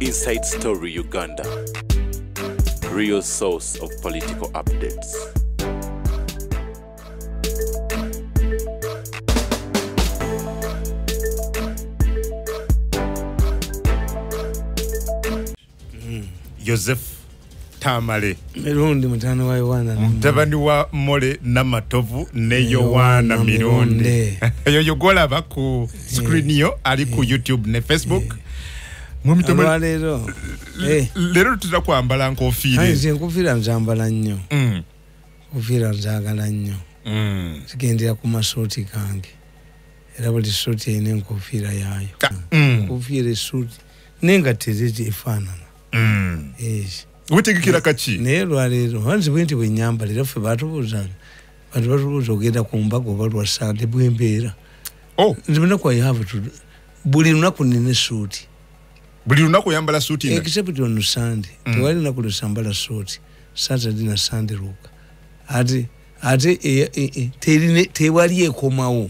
Inside Story Uganda, real source of political updates. Joseph Tamale Mirundi mutano wa Yohana mutabani wa Mole Namatovu ne Yohana Mirundi yogola baku screen yo ali ku YouTube ne Facebook mumitomo lero lero tuza kwambala nkofire nze nkofira nzambala nnyo nkofira nzagala nnyo sigendera ku masoti kange era buli soti ine nkofira yayo nkofira suit nenga tezeze ifanana Utegekera kachi lero hanze bwenti bwenyamba lero fe batubuza ogenda kumbago balwa sande bwembera nzibona kwa have to buli lunaku nine suit buli lunaku yambala suit ina except on Sunday twali na kulusambala suit Saturday na Sunday ruka ate tewali ekomawo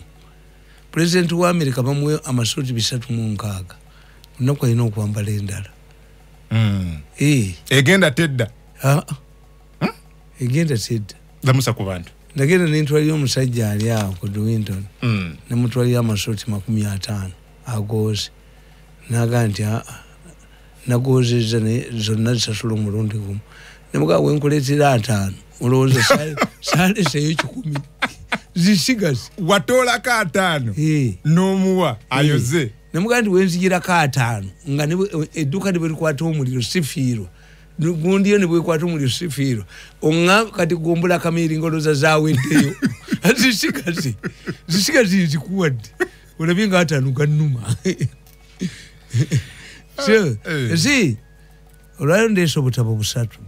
president wa America bamwe amasuti bisatu mu nkaga nako ino kwambala endala egenda tedda egenda tedda lamusa ku bantu ndagenda n'entwali y'omusajja ali awo ku Winton ne mutwali y'amasoti 50 agoze naga nti nagozeza zonna zisasula omulundi gumu ne mugaa wenkuleetera 5 olowooza sale seyo 10 zisigazi watolako 5 n'omuwa ayoze Namuga ndi wenzijira ka 5 nga eduka ne balikwata omuliro sifiiro gundi yo ne balikwata omuliro sifiiro onga kati gombula kamiri ngoloza zaweddeyo zisigazi zikuwadde olabinga 5 ganuma si olwayo ndeso butabo busatu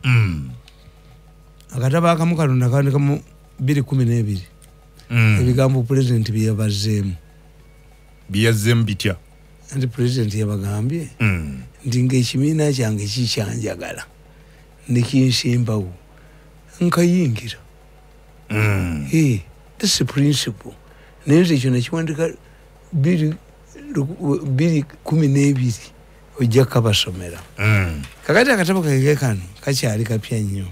akataba akamu kalonda kandika mu 2012 ebigambo president byabazeemu bitya and the president yabagambye ndinga ekimina kyange kikyanjagala nikinsimbawo nkayingira this principle nenze ekyo nekiwandika 2012 ojja kabasomera kakati akatabo kage kano kakyali kapya nnyo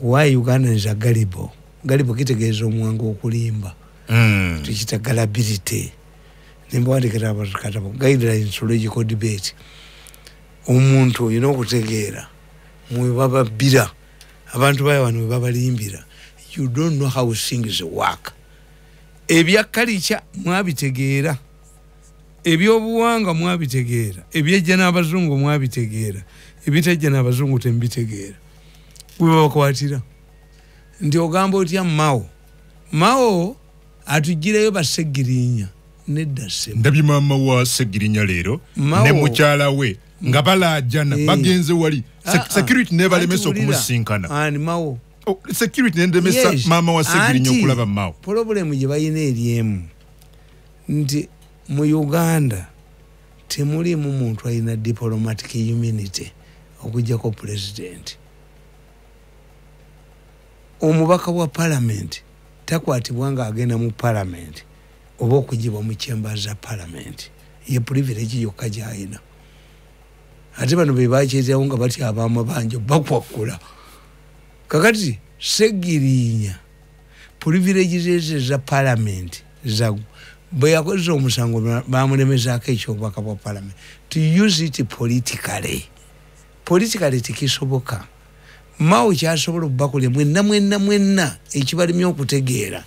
why Uganda is a galibo kitegeeza omwangu okulimba tukita galability nimbwandikira abakatabo guidelines logical debate omuntu olina okutegeera mwe bababbira abantu bayo wano babalimbira you don't know how things work ebya culture mwabitegeera ebyobuwanga mwabitegeera ebyejja n'abazungu mwabitegeera ebitajja n'abazungu tembitegeera bwe babakwatira nti ogamba otya Mao atugireyo basegirinya nedda sema ndabye mama wa Segirinya lero ne mukyala we nga balajana bagenze wali security ne balemesa okumusinkana ani Mao security ne ndemesa mama wa Segirinya okulaba Mao problem gye bayina eryemu nti mu Uganda temuli mu muntu ayina diplomatic immunity okujjako president omubaka wa parliament takwatibwanga agenda mu parliament oba okugibwa mu chambers za parliament ye privilege yokka gyayina ate bano be bakyezaawo nga batya abaama banjo bakwakula kakati Segirinya privileges za parliament za bwe yakozesa omusango bamulemezaako ekyobubaka bwa parliament to use it politically tikisoboka Mao kyasobola okubakulya mwenna ekibalimye okutegeera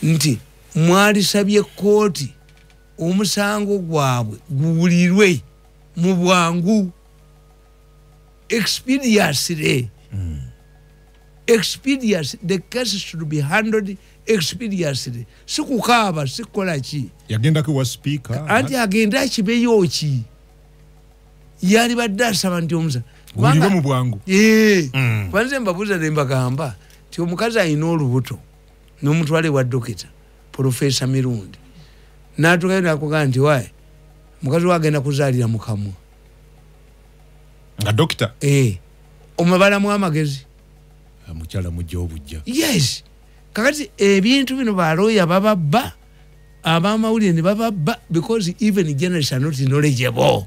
nti mwalisabye kooti omusango gwabwe guwulirwe mu bwangu expeditiously the case should be handled expeditiously sikukaaba sikola ki yagenda ku speaker anti agenda kibeyo ki yali badde asaba nti omusa guwulirwe mu bwangu kwanze mbabuuza ne mbagamba ti omukazi ayina olubuto n'omutwale wa dokita Professor Mirundi natukayo nakugaa nti wae mukazi wagenda kuzaalira mukamwa nga dokita omabalamu amagezi mukyala mujja obujja yes kakati ebintu bino balooya bababba abamawulire ne bababba because even journalists are not knowledgeable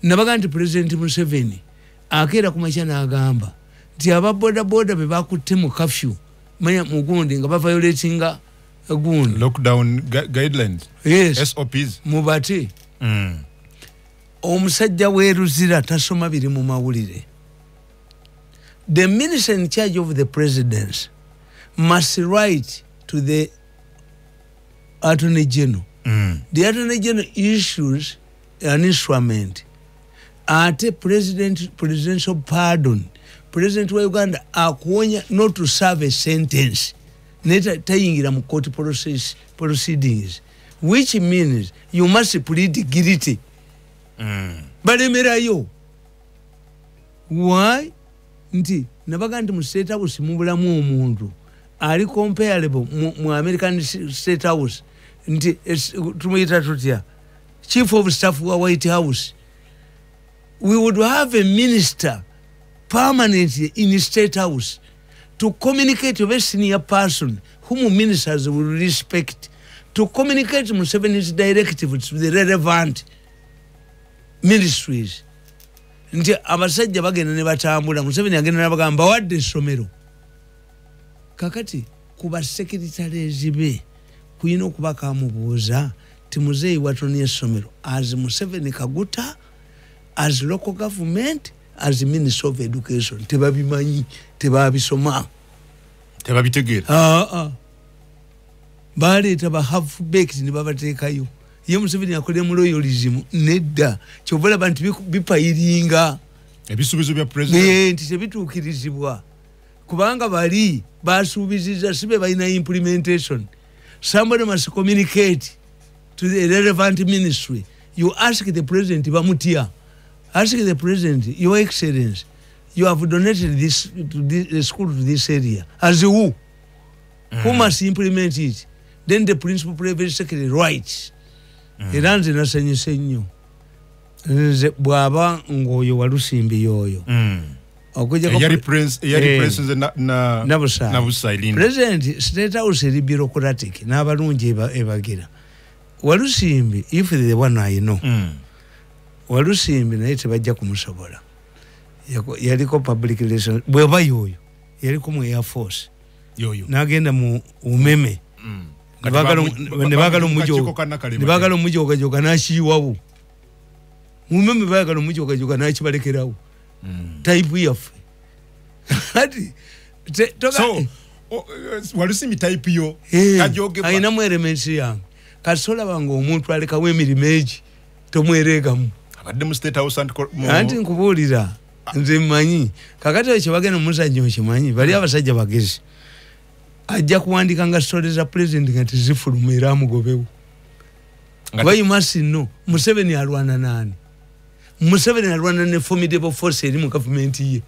nabaga nti President Museveni akeera ku makya n'agamba nti aba boda be bakutte mu curfew manya mu gundi nga violatinga gundi lockdown guidelines. Yes. SOPs mubate omusajja weeruzira tasoma biri mu mawulire. The minister in charge of the presidency must write to the Attorney General. The Attorney General issues an instrument at a presidential pardon. President wa Uganda akuonya not to serve a sentence. Neta tayingira mu court proceedings, which means you must plead guilty. Balemerayo. Why? Nti nabaga nti mu State House mubulamu omuntu ali comparable mu American State House nti tumuyita tutya Chief of Staff wa White House. We would have a minister permanently in State House to communicate with a senior person whom ministers will respect, to communicate Museveni's directives to the relevant ministries. Nti abasajja bagenda ne batambula Museveni agenda nabagamba wadde essomero. Kakati kuba secretaries be kuyina okubaka amubuuza ti muzeeyi watonya essomero as Museveni Kaguta, as local government, as Minister of Education. Tebabimanyi, tebabisoma, tebabitegeera. Baleeta ba half baked ne babateekayo. Ye Museveni akolera mu loyalism nedda. Kyova olaba nti bipayiringa ebisuubizo bya president nti tebituukirizibwa kubanga bali basuubiziza sibe balina implementation. Somebody must communicate to the relevant ministry. You ask the president bamutya. Ask the president, Your Excellency, you have donated this to the school to this area. As who? Who must implement it? Then the principal private secretary writes. Eranze nasanyuse nnyo. Bwaba ngoyo walusimbi yoyo. Okuja ko yari prince na busai. President State House eri bureaucratic n'abalungi ebagira. Walusimbi if the one I know. Walusimbi naye tebajja kumusobola. Yaliko public relations. Bweba yoyo yaliko mu Air Force. Yoyo. Nagenda mu umeme. Nebagala omujoga nashiwawo. Umeme bagala omujoga nakibalekerawo. Type yaffe. Ati so Walusimbi type yo kajoge ayina mu elements yange. Kasola bango omuntu alekawo emirimu egi tomweregamu. Abadde mu State House anti nkubuulira nze mmanyi kakati ekyo bagenda musajja okimanyi bali abasajja bagezi ajja kuwandika nga stories za president nga tizifuluma era amugobewo. Why you must know Museveni alwana nani? Museveni alwana ne formidable force eri mu government ye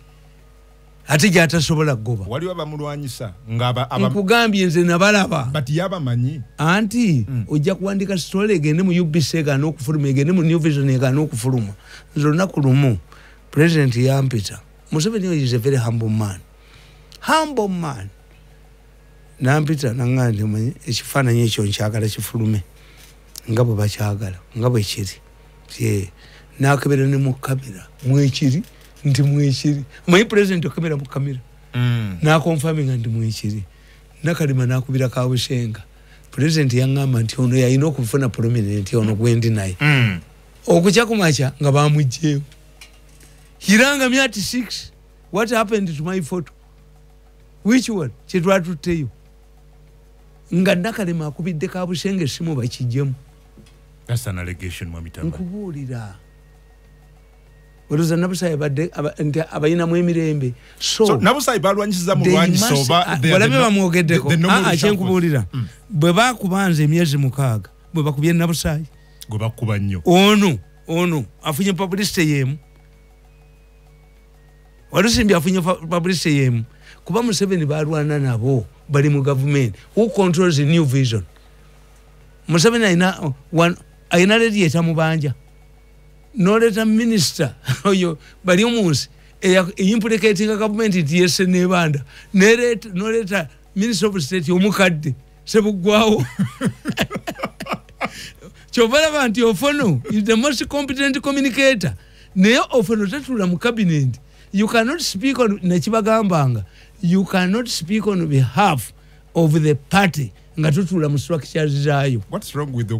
ate gyatasobola kugoba. Waliwo abamulwanyisa ngaba nkugambye nze nabalaba but yabamanyi anti ojja kuwandika story egende mu UBC egana okufuluma egende mu New Vision egana okufuluma. Nze olunaku lumu president yampita. Museveni is a very humble man. Nampita nangandi manyi ekifaananyi ekyo nkyagala kifulume nga bwe bakyagala nga bwe kiri. Nakebera ne mu kamera mwekiri nti mwekiri. My president okamera mu kamera. Na confirming nti mwekiri. Nakalima nakubira Kabushenga. President yangamba nti ono yayina okufuna prominent ono gwendi naye. Okukya kumacha nga bamujjeewo. Hiranga myati 6. What happened to my photo? Which one? Kyetwatuteyo. Nga Nakalima akubidde Kabushenga essimu bakijjemu. That's an allegation Mwamitamba. Nkubuulira. Oluza Nabusai badde abayina mu emirembe. So Nabusai balwanyisiza mu lwanyisa oba walabe bamwogeddeko. Kyenkubuulira. Bwe bakubanza emyezi 6 bwe bakubye Nabusai. Gwe bakuba nnyo. Ono afunye publicity yemu. Walusimbi afunye publicity yemu. Kuba Museveni balwana nabo bali mu government. Who controls the New Vision? Museveni ayina radiator mu banja. No let a minister oyo bali omunsi implicating government itiyese nebanda. No let a minister of state omukadde sebugwawo. Chovala banti ofono is the most competent communicator. naye ofeno tatula mu cabinet. You cannot speak on nekibagambanga. You cannot speak on behalf of the party nga tutula mu structures zayo. What's wrong with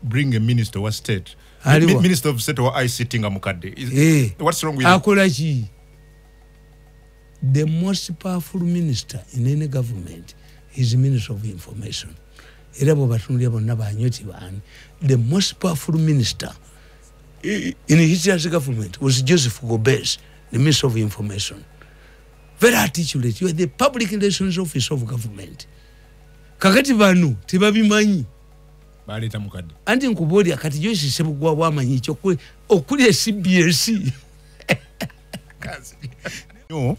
bring a minister of state? Minister of state or ICT nga mukadde? What's wrong with akola ki? The most powerful minister in any government is the Minister of Information. Era bo batunulya bonna banyoti bani. The most powerful minister in his government was Joseph Gobes, the Minister of Information. Very articulate. You are the public relations office of government. Kakati banu tebabimanyi. Baleta mukadde. Anti nkubodi akati Joyce Sebugwa wamanyi kyokwe okuli CBS. Yo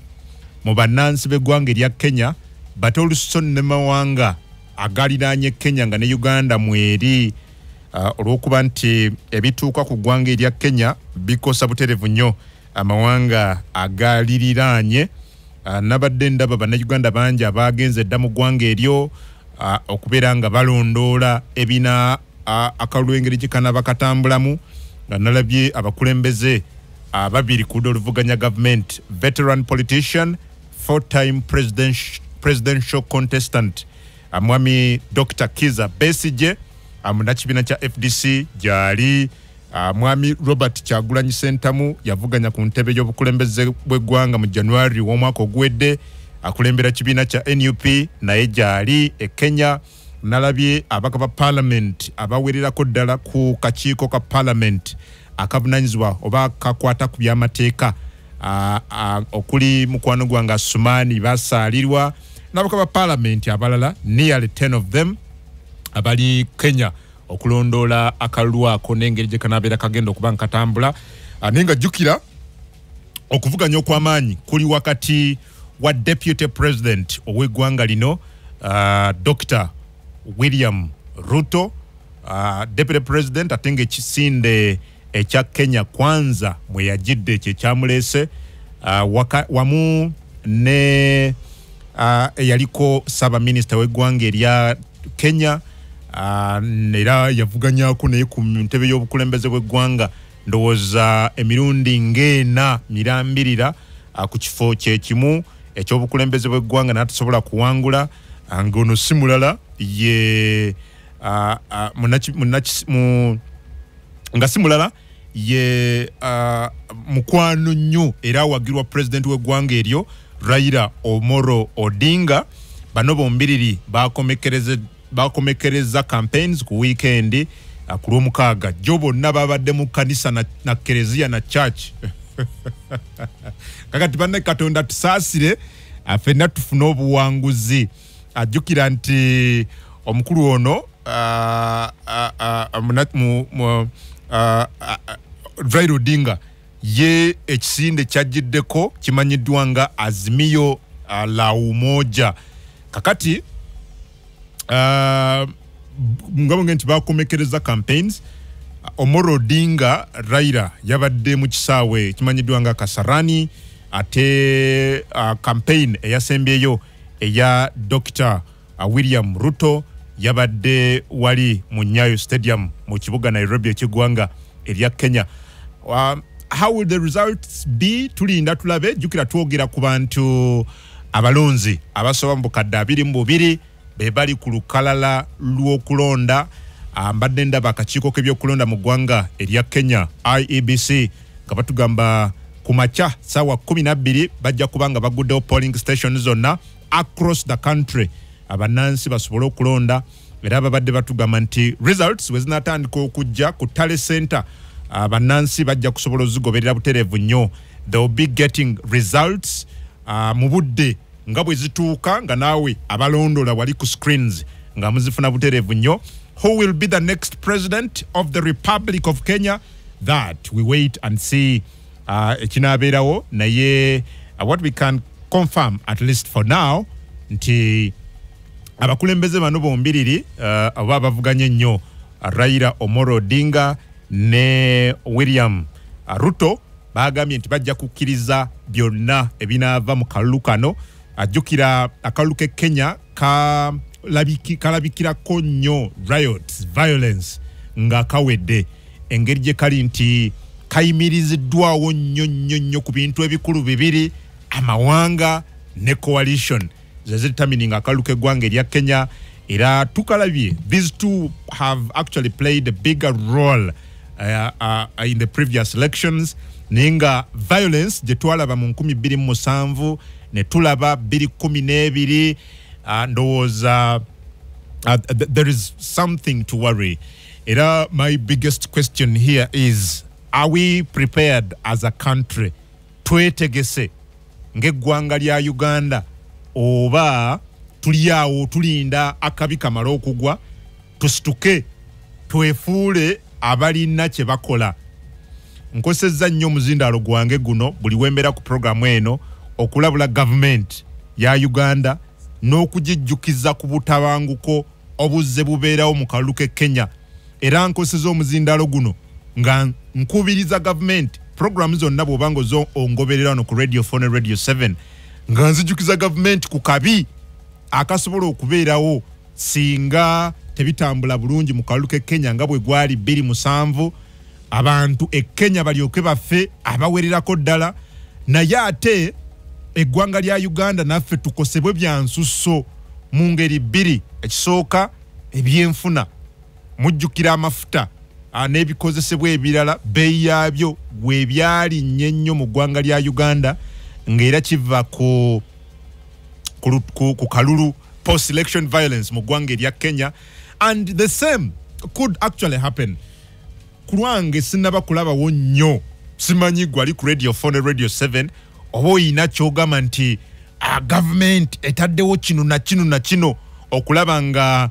mu bannansi b'eggwanga erya Kenya Batoluson ne Mawanga agaliraanye Kenya nga ne Uganda mweri olw'okuba nti ebituuka ku ggwanga erya Kenya bikosa buterevu nnyo amawanga agaliriraanye. Nabadde ndaba bannayuganda bangi abaagenze dda mu ggwanga eryo okubeera nga balondoola ebina akalulu engeri gye kanaba katambulamu. Nga nalabye abakulembeze ababiri ku oluvuganya government, veteran politician, four-time presidential contestant mwami Dr. Kiza Besigye munakibiina kya FDC gyali mwami Robert Kyagulanyi Ssentamu yavuganya ku ntebe y'obukulembeze bw'eggwanga mu January w'omwaka ogwedde akulembera kibiina kya NUP naye gyali e Kenya. Nalabye abaka ba parliament abawererako ddala ku kakiiko ka parliament akavunanyizibwa oba kakwata ku byamateeka okuli mukwano gwange Sumani basaalirwa n'abaka ba parliament abalala nearly 10 of them abali Kenya okulondoola akalulu ako n'engeri gye kanaabeera kagenda okuba nkatambula. Naye nga jjukira okuvuganya okw'amaanyi kuli wakati wa deputy president ow'eggwanga lino Dr. William Ruto, deputy president ate ng'ekisinde ekya Kenya Kwanza mwe yagidde kye kyamuleese wamu ne eyaliko Ssaabaminisita w'eggwanga erya Kenya era yavuganyako naye ku ntebe y'obukulembeze bw'eggwanga ndowooza emirundi ng'ena mirambirira ku kifo kye kimu ekyobukulembeze bw'eggwanga n'atasobola kuwangula. Ngono si mulala ye nga si mulala ye mukwano nnyo era awagirwa president w'eggwanga eryo Raila Omoro Odinga. Bano bombiriri bakomekereza campaigns ku weekend ku Lwomukaaga. Jo bonna babadde mu kanisa na kereziya na church. Kakati banne Katonda tusaasire ffenna tufune obuwanguzi. Ajjukira nti omukulu ono Raila Odinga ye ekisinde kyajjiddeko kimanyiddwa nga Azimio la Umoja. Kakati ngabonge nti bakomekereza campaigns. Omoro Odinga Raila yabadde mu kisaawe kimanyiddwa nga Kasarani ate campaign eyasembyeyo eya Dr. William Ruto yabadde wali mu Nyayo Stadium mu kibuga Nairobi ekigwanga erya Kenya. How will the results be? Tulinda tulabe. Jukira twogera ku bantu abalonzi abasoba mu bukadde 22 be bali ku lukalala lw'okulonda. Mbadde ndaba akakiiko k'ebyokulonda mu ggwanga erya Kenya IEBC nga batugamba ku makya ssaawa 12 bajja kubanga baguddewo polling stations zonna across the country abannansi basobole okulonda. Era babadde batugamba nti results we zinatandika okujja ku Tale Center abannansi bajja kusobola ozigoberera butereevu nnyo. They will be getting results mu budde nga bwe zituuka nga naawe abalondola wali ku screens nga muzifuna butereevu nnyo. Who will be the next president of the Republic of Kenya? That we wait and see. Ekinabeerawo naye what we can confirm at least for now nti abakulembeze bano bombiriri aba bavuganye nnyo Raila Omoro Odinga ne William Ruto bagambye nti bajja kukkiriza byonna ebinaava mu kalulu kano. Ajjukira akalulu k'e Kenya kalabikirako nnyo riots, violence nga kawedde engeri gye kali nti kayimiriziddwawo nnyo ku bintu ebikulu bibiri amawanga ne coalition zezitamini akalu k'eggwanga erya Kenya era tukalabye these two have actually played a bigger role in the previous elections ninga violence gye twalaba mu 2007 ne tulaba 2012 ndowooza there is something to worry. Era my biggest question here is, are we prepared as a country twetegese ng'eggwanga lya Uganda oba tuliawo tulinda akabi kamala okugwa tusituke twefuule abalina kye bakola? Nkosezza nnyo omuzindaalo gwange guno buli wembera ku programu eno okulabula government ya Uganda n'okugijjukiza ku butabanguko obuzze bubeerawo mu kalulu k'e Kenya. Era nkosezza omuzindaalo guno nga nkubiriza government programu zonna bw'obanga zo ongoberera wano ku Radio 4 ne Radio 7 nga nzijukiza government ku kabi akasobola okubeerawo singa tebitambula bulungi mu kalulu k'e Kenya nga bwe gwali 2007 abantu e Kenya balyoke baffe abawererako ddala naye ate eggwanga lya Uganda naffe tukosebwe bya nsusso mu ngeri bbiri. Ekisooka ebyenfuna mujjukira amafuta n'ebikozesebwa ebirala bbeeyi yaabyo bwe byali nnyo mu ggwanga lya Uganda ng'era kiva ku kalulu post-election violence mu ggwanga erya Kenya, and the same could actually happen. Kulwange sinaba kulabawo nnyo simanyi gwali ku Radio 4 ne Radio 7 oba oyina kyogamba nti government etaddewo kino na kino na kino okulaba nga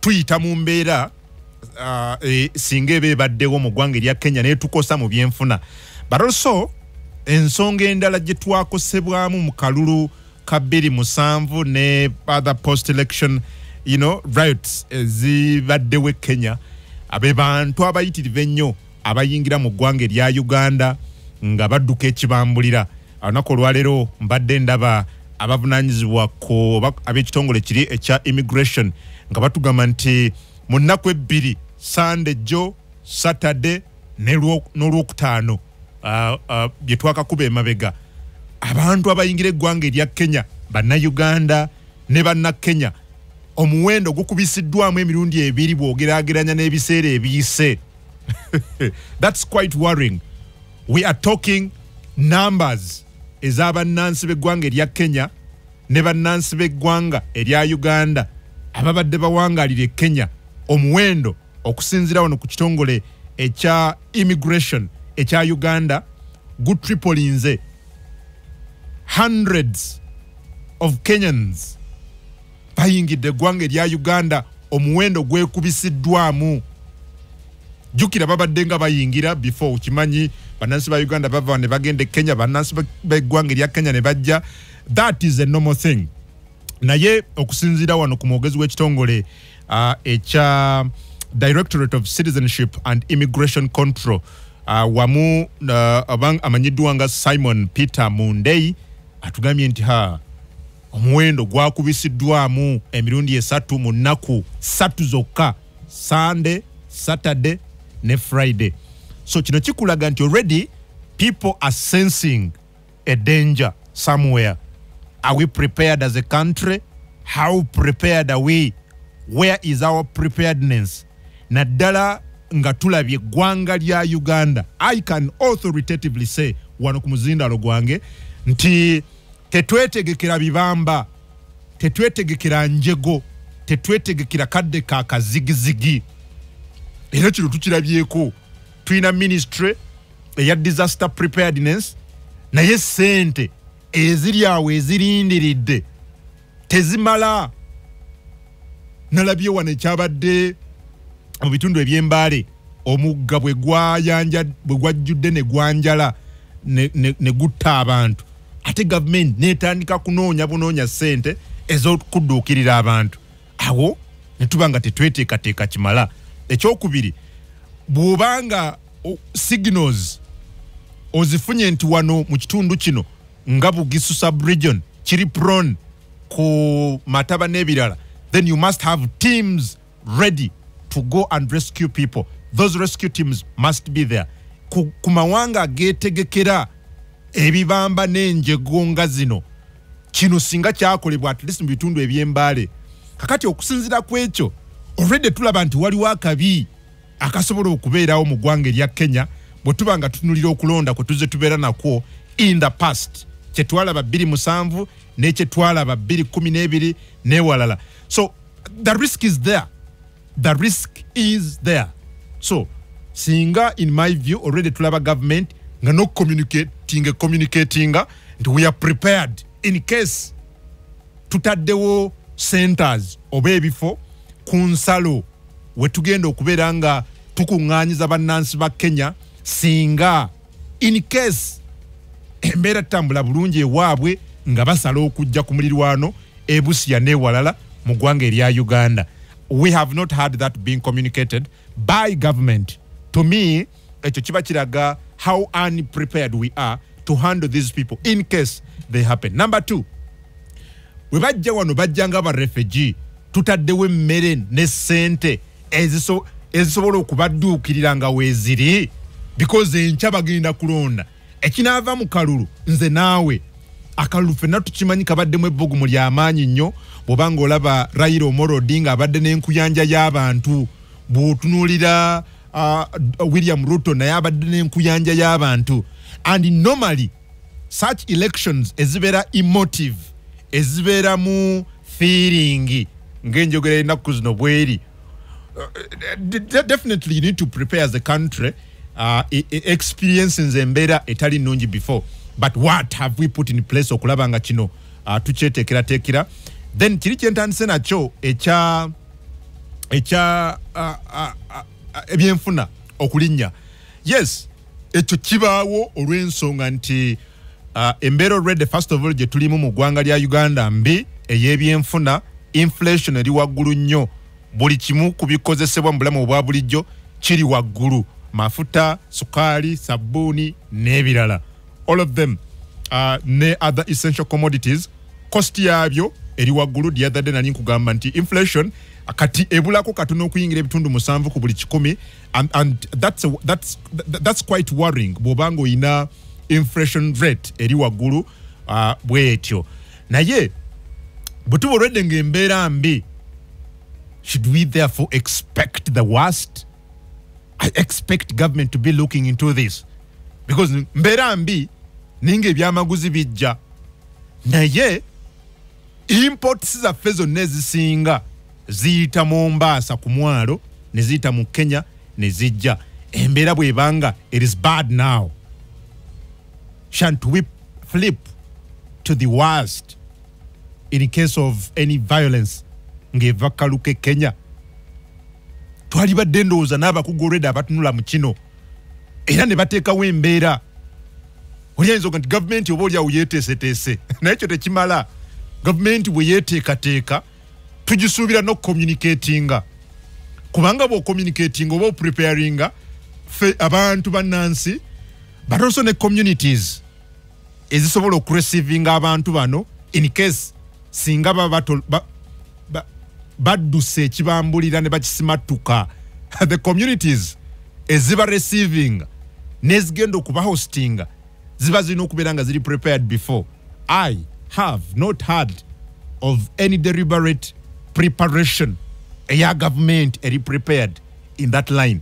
tuyita mu mbeera singa eba ebaddewo mu ggwanga erya Kenya naye tukosa mu byenfuna. But also ensonga endala gye twakosebwamu mu kalulu ka 2007 ne other post-election riots ezibaddewo e Kenya, abe bantu abayitirivu ennyo abayingira mu ggwanga erya Uganda nga badduka ekibambulira. Olunaku olwaleero mbadde ndaba abavunaanyizibwa ku ab'ekitongole kiri ekya immigration nga batugamba nti mu nnaku ebbiri Sunday jo Saturday n'olwokutaano bye twakakuba emabega abantu abayingira eggwanga erya Kenya bannayuganda ne bannakenya omuwendo gukubisiddwamu emirundi ebiri bw'ogeraageranya n'ebiseera ebiyise. That's quite worrying. We are talking numbers ez'abannansi b'eggwanga erya Kenya ne bannansi b'eggwanga erya Uganda ababadde bawangaalira e Kenya. Omuwendo okusinziira wano ku kitongole ekya immigration ekya Uganda gutripolinze. Hundreds of Kenyans bayingidde eggwanga erya Uganda, omuwendo gwekubisiddwamu. Jukira babadde nga bayingira before ukimanyi bannansi ba Uganda bava ne bagenda Kenya, bannansi b'eggwanga erya Kenya ne bajja. That is a normal thing. Naye okusinziira wano ku mwogezi w'ekitongole ekya Directorate of Citizenship and Immigration Control wamu amanyiddwa nga Simon Peter Mundei atugambye nti omuwendo gwakubisiddwamu emirundi esatu mu nnaku 3 zokka, Sunday, Saturday ne Friday. So kino kikulaga nti already people are sensing a danger somewhere. Are we prepared as a country? How prepared are we? Where is our preparedness? Naddala nga tulabye eggwanga lya Uganda, I can authoritatively say wano ku muzindaalo gwange nti tetwetegekera bibamba, tetwetegekera njego, tetwetegekera kadde ka kazigizigi. Era kino tukirabyeko. Tulina ministry eya disaster preparedness naye ssente eziri awo ezirindiridde tezimala. Nalabye wano ekyabadde mu bitundu eby'embaale omugga bwe gwajjudde ne gwanjala ne gutta abantu, ate gavumenti n'etandika bunoonya ssente ez'okudduukirira abantu. Awo ne tuba nga tetweteekateeka kimala. Ekyokubiri, bw'obanga signals ozifunye nti wano mu kitundu kino nga Bugisu sub-region kiri prone ku mataba n'ebirala, then you must have teams ready to go and rescue people. those rescue teams must be there. Ku mawanga ageetegekera ebibamba n'enjego nga zino kino singa kyakolebwa at least mu bitundu eby'embaale. Kakati okusinzira ku ekyo already tulaba nti waliwo akabi akasobola okubeerawo mu ggwanga erya Kenya bwe tuba nga tutunulira okulonda kwe tuzze tubeera nakwo in the past kye twalaba 2007 n'ekye twalaba 2012 n'ewalala. So the risk is there. The risk is there. So singa in my view already tulaba government nga no communicating and we are prepared in case tutaddewo centers oba ebifo ku nsalo we tugenda okubeera nga tukuŋŋaanyiza bannansi ba Kenya singa in case embeera tambula bulungi ewaabwe nga basala okujja ku mulirwano ebusiya n'ewalala mu ggwanga erya Uganda. We have not had that being communicated by government. To me, ekyo kiba kiraga how unprepared we are to handle these people in case they happen. Number 2, we bajja wano bajja nga ba refugee tutaddewo emmere ne ssente ezisobola okubadduukirira nga weeziri because enkya bagenda kulonda ekinaava mu kalulu nze naawe akalulu ffenna tukimanyi kabaddemu ebbugumu ly'amaanyi nnyo bw'obanga olaba Raila Amolo Odinga abadde n'enkuyanja y'abantu bw'otunuulira William Ruto naye abadde n'enkuyanja y'abantu and normally such elections ezibeera emotive ezibeera mu feeling ng'enjogera ennaku zino bweri definitely you need to prepare as a country experiencing embeera etali nnungi before. But what have we put in place okulaba nga kino tukyeteekerateekera? Then kiri kyentandise nakyo ekya ebyenfuna okulinnya. Yes, ekyo kibaawo olw'ensonga nti embeera already first of all gye tulimu mu ggwanga lya Uganda mbi ey'ebyenfuna, inflation eri waggulu nnyo, buli kimu ku bikozesebwa mu bulamu obwa bulijjo kiri waggulu, mafuta, sukaali, sabbuuni n'ebirala. All of them ne other essential commodities cost yabyo eri waggulu. The other day nali nkugamba nti inflation kati ebulako katono okuyingira ebitundu 7 ku buli 100 and that's quite worrying bw'obanga oyina inflation rate eri waggulu bwetyo. Naye bwe tuba olwedde ng'embeera mbi, should we therefore expect the worst? I expect government to be looking into this because mbeera mbi ninga ebyamaguzi bijja naye imports zaffe zonna ezisinga ziyita Mombasa ku mwalo ne ziyita mu Kenya ne zijja. Embeera bw'ebanga it is bad now, shan't we flip to the worst in case of any violence ng'eva kaluke Kenya? Twalibadde ndowooza n'abakugu already abatunula mu kino era ne bateekawo embeera oliyinza nti gavumenti oba oliawo yeeteeseteese naye ekyo tekimala. Gavumenti bwe yeeteekateeka tugisuubira n'okucommunicatinga kubanga bw'ocommunicatinga oba opreparinga ffe abantu bannansi but also ne communities ezisobola okurecevinga abantu bano in case singa badduse ekibambulira ne bakisimattuka the communities eziba receiving nezigenda okuba hostinga ziba zirina okubeera nga ziri prepared before. I have not heard of any deliberate preparation eya government eri prepared in that line.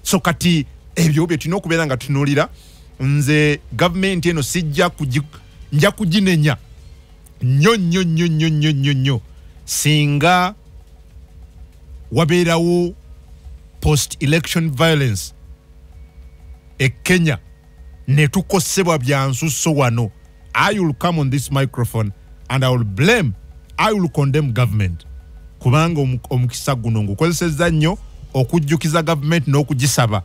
So kati ebyo bye tulina okubeera nga tunuulira. Nze government eno nja kuginenya nnyo singa wabeerawo post election violence e Kenya ne tukosebwa bya nsusso wano. I will come on this microphone and I will condemn government kubanga omukisa guno ngukozesezza nnyo okujjukiza government n'okugisaba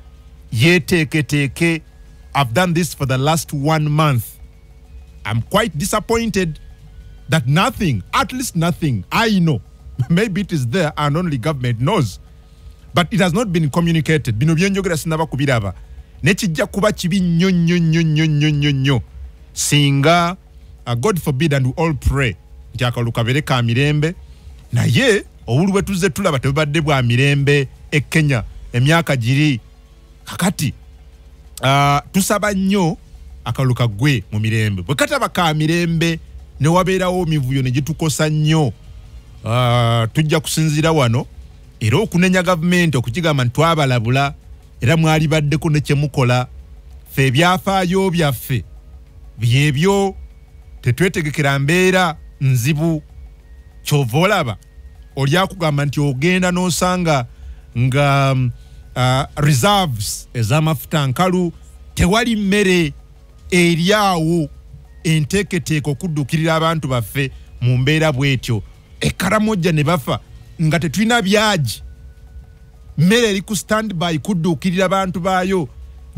yeeteeketeeke. I've done this for the last 1 month. I'm quite disappointed that nothing, at least nothing, I know, maybe it is there and only government knows, but it has not been communicated. Bino byenjogera sinaba kubiraba nekijja kuba kibi nnyo singa God forbid and we all pray nti akalulu kabeere ka mirembe naye obulu bwe tuzze tulaba tebadde bwa mirembe e Kenya emyaka giri kakati tusaba nnyo akaluka gwe mu mirembe bwe kataba ka mirembe ne wabeerawo mivuyo ne gitukosa nnyo tujja kusinzira wano era okunenya gavumenti okukigamba nti twabalabula era mwali baddeko ne kyemukola ffe ebyafaayo byaffe byebyo tetwetegekera mbeera nzibu kyova olaba oli akugamba nti ogenda n'osanga nga reserves ez'amafuta nkalu tewali mmere eryawo enteeketeeka okuddukirira abantu baffe mu mbeera bw'etyo ekkaramojja ne bafa nga tetulina byagi mmere eri ku standby kudduukirira abantu baayo.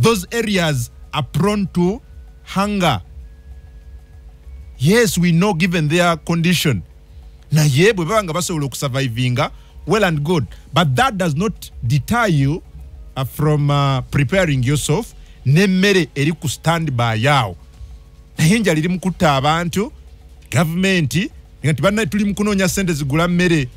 Those areas are prone to hunger. Yes, we know given their condition naye bwe baba nga basobola okusurvivinga well and good, but that does not deter you from preparing yourself n'emmere eri ku standby yaawo. Naye enjala eri mu kutta abantu, gavumenti nga nti bannaye tuli mu kunoonya ssente zigula mmere